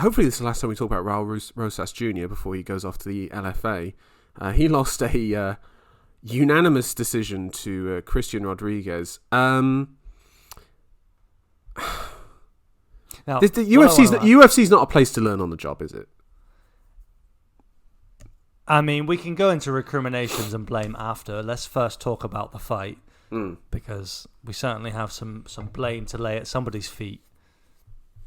hopefully this is the last time we talk about Raul Rosas Jr. before he goes off to the LFA. He lost a unanimous decision to Christian Rodriguez. Now, the UFC's not a place to learn on the job, is it? I mean, we can go into recriminations and blame after. Let's first talk about the fight, because we certainly have some blame to lay at somebody's feet.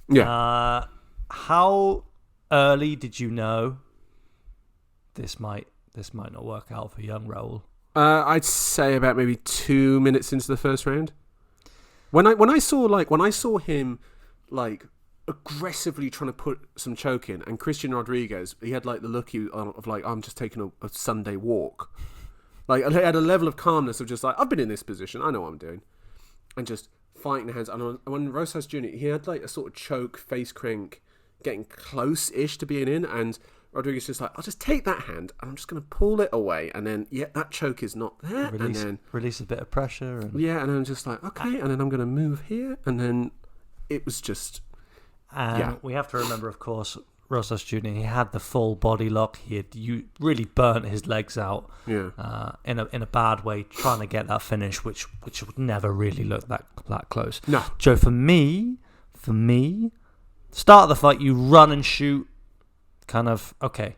Yeah. How early did you know this might not work out for young Raul? I'd say about maybe 2 minutes into the first round. When I saw him like aggressively trying to put some choke in, and Christian Rodriguez, he had like the look of like, I'm just taking a Sunday walk. Like, he had a level of calmness of just like, I've been in this position, I know what I'm doing, and just fighting the hands. And when Rosas Jr., he had like a sort of choke, face crank, getting close-ish to being in, and Rodriguez just like, I'll just take that hand and I'm just going to pull it away, and then that choke is not there, and then release a bit of pressure, and I'm just like, okay, and then I'm going to move here, and then it was just. We have to remember, of course, Rosas Jr., he had the full body lock. You really burnt his legs out in a bad way, trying to get that finish, which would never really look that close. No. Joe, for me, start of the fight, you run and shoot, kind of, okay,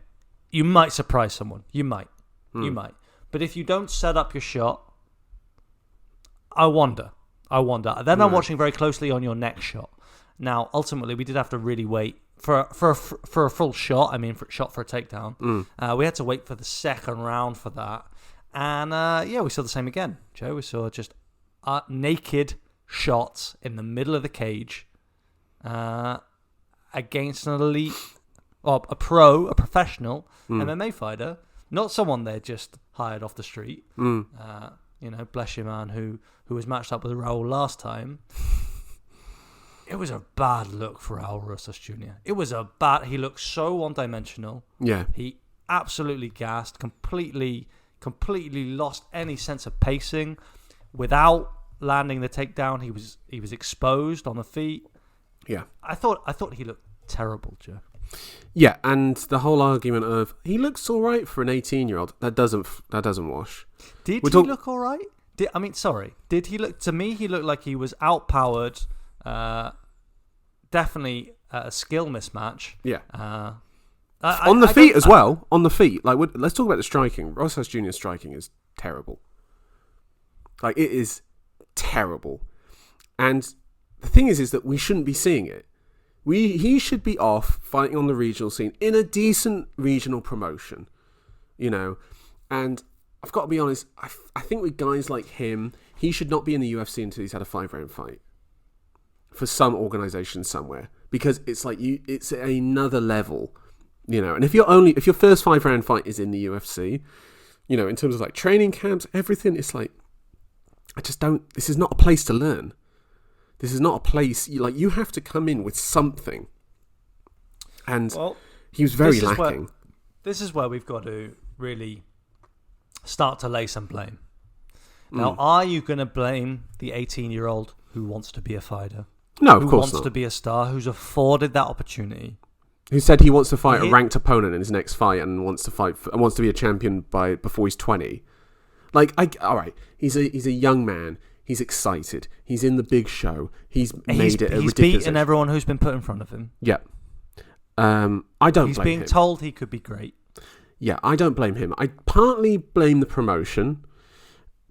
you might surprise someone. You might. But if you don't set up your shot, I wonder. Then I'm watching very closely on your next shot. Now, ultimately, we did have to really wait for a full shot. I mean, for a takedown. We had to wait for the second round for that. And, we saw the same again, Joe. We saw just naked shots in the middle of the cage against an elite, or a professional MMA fighter, not someone they just hired off the street. Bless your man, who was matched up with Raul last time. It was a bad look for Raul Rosas Jr. He looked so one-dimensional. Yeah. He absolutely gassed, completely lost any sense of pacing. Without landing the takedown, he was exposed on the feet. Yeah. I thought he looked terrible, Joe. Yeah, and the whole argument of he looks all right for an 18-year-old, that doesn't wash. Did he look all right? Did he look? To me, he looked like he was outpowered. Definitely a skill mismatch. Yeah. On the feet as well. On the feet. Like, let's talk about the striking. Rosas Jr.'s striking is terrible. Like, it is terrible. And the thing is that we shouldn't be seeing it. He should be off fighting on the regional scene in a decent regional promotion, And I've got to be honest, I think with guys like him, he should not be in the UFC until he's had a 5-round fight for some organisation somewhere, because it's like it's another level, And if your first 5-round fight is in the UFC, in terms of like training camps, everything, it's like, this is not a place to learn. This is not a place, you have to come in with something. And he was very lacking. This is where we've got to really start to lay some blame. Now, are you going to blame the 18-year-old who wants to be a fighter? No, of course not. Who wants to be a star, who's afforded that opportunity? Who said he wants to fight a ranked opponent in his next fight and wants to be a champion before he's 20. All right, he's a young man. He's excited. He's in the big show. He's made it a ridiculous. He's beaten everyone who's been put in front of him. Yeah. I don't blame him. He's being told he could be great. Yeah, I don't blame him. I partly blame the promotion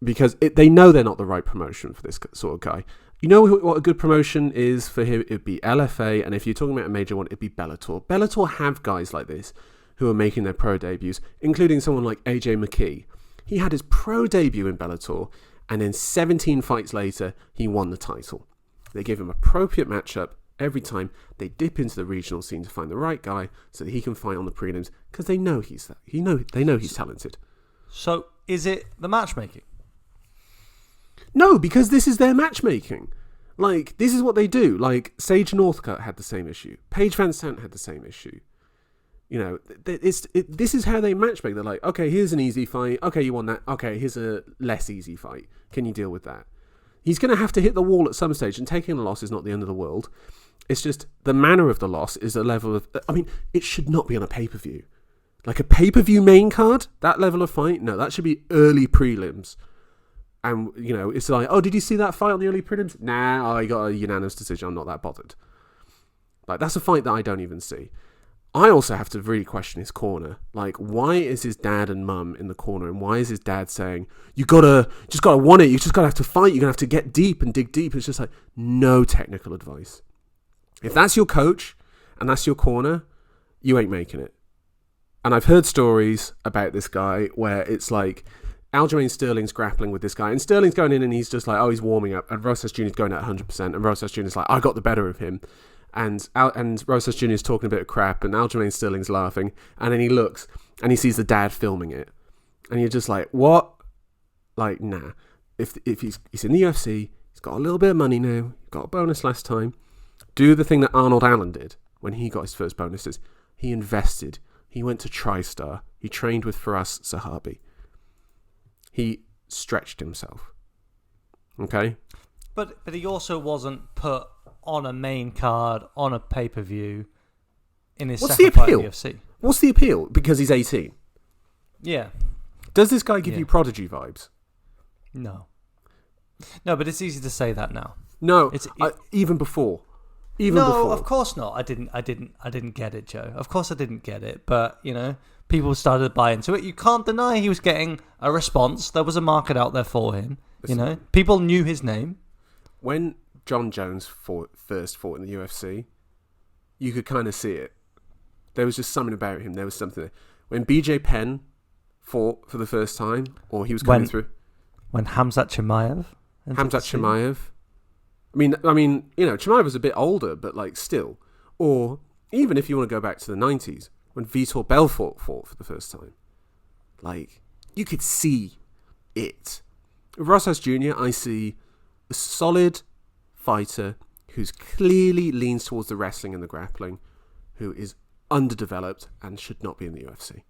because they know they're not the right promotion for this sort of guy. You know what a good promotion is for him? It'd be LFA, and if you're talking about a major one, it'd be Bellator. Bellator have guys like this who are making their pro debuts, including someone like AJ McKee. He had his pro debut in Bellator, and then 17 fights later, he won the title. They give him appropriate matchup every time. They dip into the regional scene to find the right guy so that he can fight on the prelims, because they know they know he's talented. So, is it the matchmaking? No, because this is their matchmaking. Like, this is what they do. Like, Sage Northcutt had the same issue. Paige Van Sant had the same issue. This is how they matchmake. They're like, okay, here's an easy fight. Okay, you won that. Okay, here's a less easy fight. Can you deal with that? He's going to have to hit the wall at some stage, and taking a loss is not the end of the world. It's just the manner of the loss is a level of... I mean, it should not be on a pay-per-view. Like a pay-per-view main card, that level of fight, no, that should be early prelims. And, you know, it's like, oh, did you see that fight on the early prelims? Nah, I got a unanimous decision. I'm not that bothered. Like, that's a fight that I don't even see. I also have to really question his corner. Like, why is his dad and mum in the corner? And why is his dad saying, just gotta want it. You just gotta have to fight. You're gonna have to get deep and dig deep. It's just like, no technical advice. If that's your coach and that's your corner, you ain't making it. And I've heard stories about this guy where it's like Aljamain Sterling's grappling with this guy, and Sterling's going in and he's just like, oh, he's warming up, and Rosas Jr.'s going at 100%, and Rosas Jr.'s like, I got the better of him, and Rosas Jr.'s talking a bit of crap, and Aljamain Sterling's laughing, and then he looks and he sees the dad filming it, and you're just like, what? Like, nah. If he's in the UFC, he's got a little bit of money now, got a bonus last time. Do the thing that Arnold Allen did when he got his first bonuses. He invested. He went to TriStar. He trained with Firas Zahabi. He stretched himself. Okay? But he also wasn't put on a main card, on a pay-per-view, in his second fight in the UFC. What's the appeal? Because he's 18. Yeah. Does this guy give you Prodigy vibes? No. No, but it's easy to say that now. No, even before. No, of course not. I didn't get it, Joe. Of course I didn't get it. But, you know, people started to buy into it. You can't deny he was getting a response. There was a market out there for him. Listen, you know, people knew his name. When John Jones first fought in the UFC, you could kind of see it. There was just something about him. There was something there. When BJ Penn fought for the first time, or he was coming through. When Khamzat Chimaev. I mean, you know, Chimaev was a bit older, but like still. Or even if you want to go back to the 90s, when Vitor Belfort fought for the first time. Like, you could see it. With Rosas Jr., I see a solid fighter who's clearly leans towards the wrestling and the grappling, who is underdeveloped and should not be in the UFC.